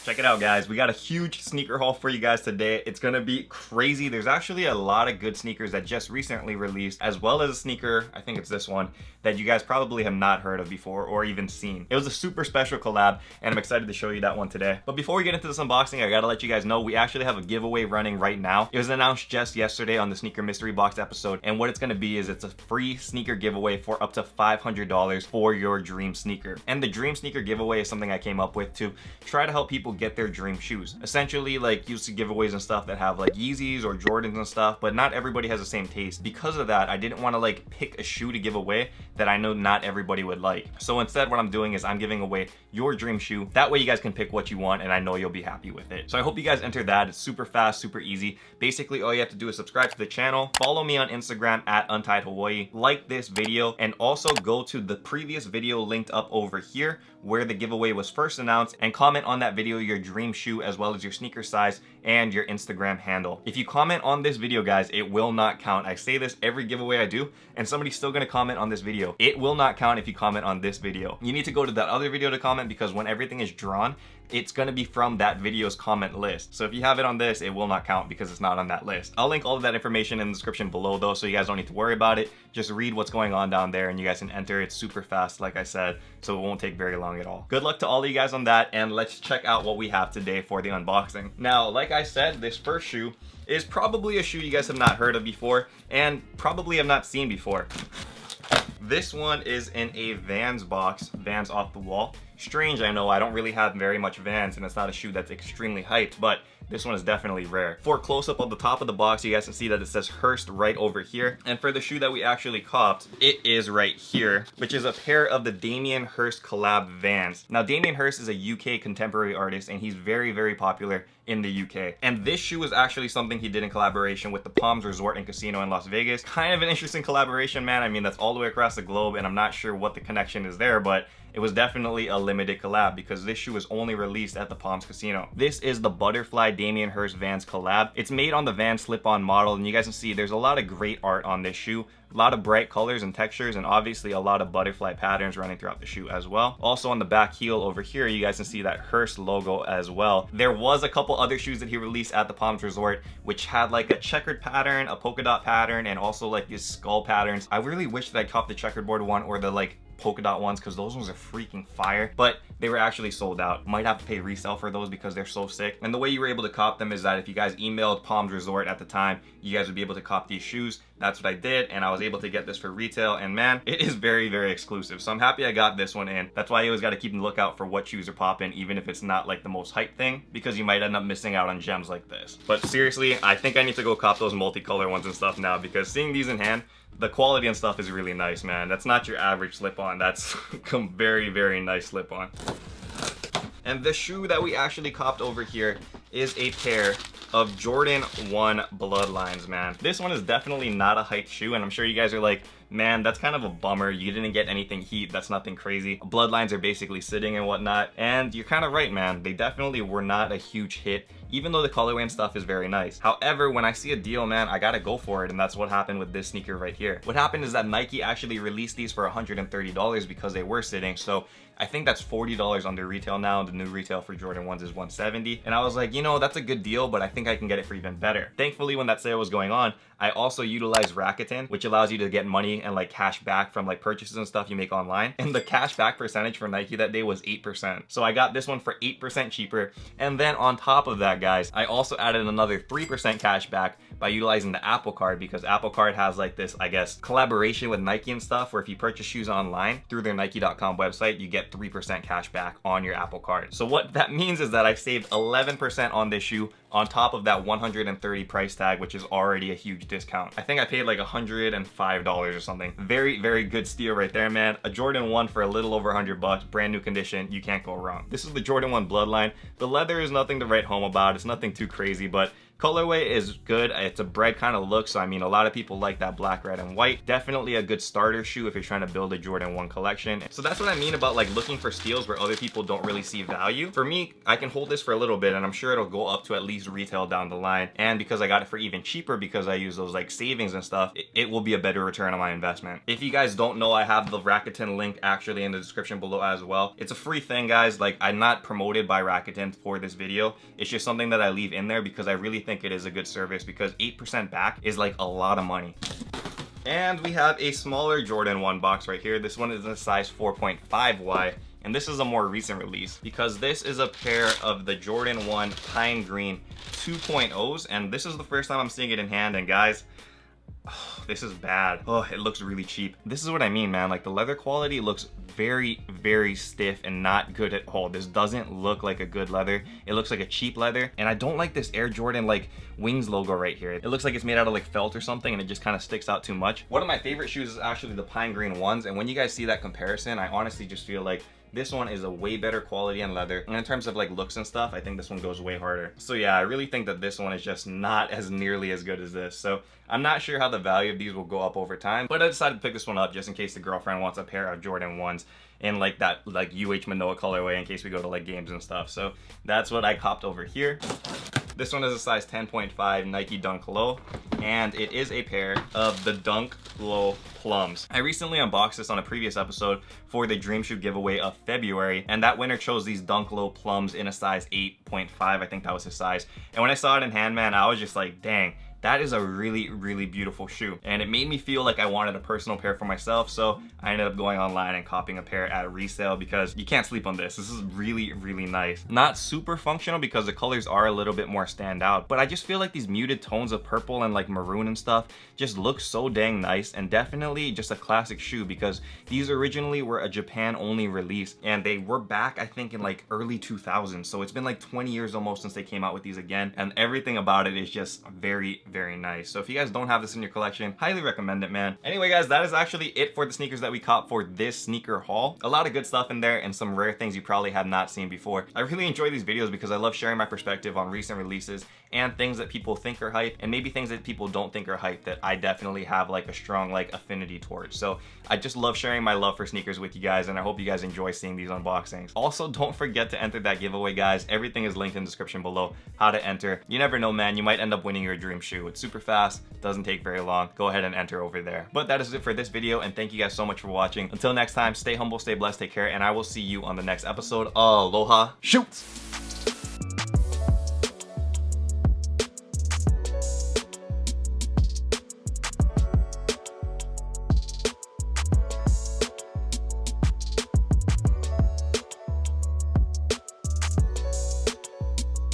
Check it out, guys. We got a huge sneaker haul for you guys today. It's gonna be crazy. There's actually a lot of good sneakers that just recently released, as well as a sneaker, I think it's this one, that you guys probably have not heard of before or even seen. It was a super special collab, and I'm excited to show you that one today. But before we get into this unboxing, I gotta let you guys know we actually have a giveaway running right now. It was announced just yesterday on the Sneaker Mystery Box episode, and what it's gonna be is it's a free sneaker giveaway for up to $500 for your dream sneaker. And the dream sneaker giveaway is something I came up with to try to help people get their dream shoes. Essentially, like, used to giveaways and stuff that have like Yeezys or Jordans and stuff, but not everybody has the same taste. Because of that, I didn't want to like pick a shoe to give away that I know not everybody would like. So instead, what I'm doing is I'm giving away your dream shoe. That way you guys can pick what you want, and I know you'll be happy with it. So I hope you guys enter that. It's super fast, super easy. Basically, all you have to do is subscribe to the channel, follow me on Instagram at UntiedHawaii, like this video, and also go to the previous video linked up over here where the giveaway was first announced, and comment on that video your dream shoe as well as your sneaker size and your Instagram handle. If you comment on this video, guys, it will not count. I say this every giveaway I do, and somebody's still gonna comment on this video. It will not count if you comment on this video. You need to go to that other video to comment, because when everything is drawn, it's gonna be from that video's comment list. So if you have it on this, it will not count because it's not on that list. I'll link all of that information in the description below though, so you guys don't need to worry about it. Just read what's going on down there and you guys can enter. It's super fast, like I said, so it won't take very long at all. Good luck to all of you guys on that, and let's check out what we have today for the unboxing. Now, like I said, this first shoe is probably a shoe you guys have not heard of before and probably have not seen before. This one is in a Vans box, Vans Off the Wall. Strange, I know, I don't really have very much Vans, and it's not a shoe that's extremely hyped, but this one is definitely rare. For a close-up on the top of the box, you guys can see that it says Hurst right over here. And for the shoe that we actually copped, it is right here, which is a pair of the Damien Hurst collab Vans. Now, Damien Hurst is a UK contemporary artist, and he's very, very popular in the UK. And this shoe is actually something he did in collaboration with the Palms Resort and Casino in Las Vegas. Kind of an interesting collaboration, man. I mean, that's all the way across the globe, and I'm not sure what the connection is there, but it was definitely a limited collab because this shoe was only released at the Palms Casino. This is the Butterfly Damien Hurst Vans collab. It's made on the Vans slip-on model, and you guys can see there's a lot of great art on this shoe. A lot of bright colors and textures, and obviously a lot of butterfly patterns running throughout the shoe as well. Also on the back heel over here, you guys can see that Hurst logo as well. There was a couple other shoes that he released at the Palms Resort, which had like a checkered pattern, a polka dot pattern, and also like these skull patterns. I really wish that I copped the checkerboard one or the like polka dot ones, because those ones are freaking fire, but they were actually sold out. Might have to pay resale for those because they're so sick. And the way you were able to cop them is that if you guys emailed Palms Resort at the time, you guys would be able to cop these shoes. That's what I did, and I was able to get this for retail, and man, it is very, very exclusive. So I'm happy I got this one in. That's why you always got to keep a lookout for what shoes are popping, even if it's not like the most hype thing, because you might end up missing out on gems like this. But seriously, I think I need to go cop those multicolor ones and stuff now, because seeing these in hand, the quality and stuff is really nice, man. That's not your average slip-on. That's very, very nice slip-on. And the shoe that we actually copped over here is a pair of Jordan 1 Bloodlines, man. This one is definitely not a hype shoe, and I'm sure you guys are like, man, that's kind of a bummer. You didn't get anything heat. That's nothing crazy. Bloodlines are basically sitting and whatnot, and you're kind of right, man. They definitely were not a huge hit, even though the colorway and stuff is very nice. However, when I see a deal, man, I gotta go for it, and that's what happened with this sneaker right here. What happened is that Nike actually released these for $130 because they were sitting, so I think that's $40 under retail now. The new retail for Jordan 1s is $170. And I was like, you know, that's a good deal, but I think I can get it for even better. Thankfully, when that sale was going on, I also utilized Rakuten, which allows you to get money and like cash back from like purchases and stuff you make online. And the cash back percentage for Nike that day was 8%. So I got this one for 8% cheaper. And then on top of that, guys, I also added another 3% cash back by utilizing the Apple Card, because Apple Card has like this, I guess, collaboration with Nike and stuff, where if you purchase shoes online through their Nike.com website, you get 3% cash back on your Apple Card. So what that means is that I saved 11% on this shoe on top of that $130 price tag, which is already a huge discount. I think I paid like $105 or something. Very, very good steal right there, man. A Jordan 1 for a little over $100, brand new condition. You can't go wrong. This is the Jordan 1 Bloodline. The leather is nothing to write home about. It's nothing too crazy, but Colorway is good. It's a bread kind of look, so I mean a lot of people like that black, red, and white. Definitely a good starter shoe if you're trying to build a Jordan 1 collection. So that's what I mean about like looking for steals where other people don't really see value. For me, I can hold this for a little bit and I'm sure it'll go up to at least retail down the line. And because I got it for even cheaper because I use those like savings and stuff, it will be a better return on my investment. If you guys don't know, I have the Rakuten link actually in the description below as well. It's a free thing, guys. Like, I'm not promoted by Rakuten for this video. It's just something that I leave in there because I really think it is a good service, because 8% back is like a lot of money. And we have a smaller Jordan 1 box right here. This one is in a size 4.5Y. And this is a more recent release because this is a pair of the Jordan 1 Pine Green 2.0s. And this is the first time I'm seeing it in hand. And guys, oh, this is bad. Oh, it looks really cheap. This is what I mean, man. Like, the leather quality looks very, very stiff and not good at all. This doesn't look like a good leather. It looks like a cheap leather. And I don't like this Air Jordan like wings logo right here. It looks like it's made out of like felt or something, and it just kind of sticks out too much. One of my favorite shoes is actually the Pine Green ones. And when you guys see that comparison, I honestly just feel like this one is a way better quality and leather. And in terms of like looks and stuff, I think this one goes way harder. So yeah, I really think that this one is just not as nearly as good as this. So I'm not sure how the value of these will go up over time, but I decided to pick this one up just in case the girlfriend wants a pair of Jordan 1s in like that like UH Manoa colorway in case we go to like games and stuff. So that's what I copped over here. This one is a size 10.5 Nike Dunk Low, and it is a pair of the Dunk Low Plums. I recently unboxed this on a previous episode for the Dream Shoe giveaway of February, and that winner chose these Dunk Low Plums in a size 8.5. I think that was his size. And when I saw it in hand, man, I was just like, dang, that is a really, really beautiful shoe. And it made me feel like I wanted a personal pair for myself, so I ended up going online and copying a pair at resale because you can't sleep on this. This is really, really nice. Not super functional because the colors are a little bit more stand out, but I just feel like these muted tones of purple and like maroon and stuff just look so dang nice, and definitely just a classic shoe because these originally were a Japan only release and they were back, I think, in like early 2000s. So it's been like 20 years almost since they came out with these again, and everything about it is just very, very nice. So if you guys don't have this in your collection, highly recommend it, man. Anyway, guys, that is actually it for the sneakers that we caught for this sneaker haul. A lot of good stuff in there and some rare things you probably have not seen before. I really enjoy these videos because I love sharing my perspective on recent releases and things that people think are hype, and maybe things that people don't think are hype that I definitely have like a strong like affinity towards. So I just love sharing my love for sneakers with you guys, and I hope you guys enjoy seeing these unboxings. Also, don't forget to enter that giveaway, guys. Everything is linked in the description below how to enter. You never know, man, you might end up winning your dream shoe. It's super fast, doesn't take very long. Go ahead and enter over there. But that is it for this video, and thank you guys so much for watching. Until next time, stay humble, stay blessed, take care, and I will see you on the next episode. Aloha, shoot!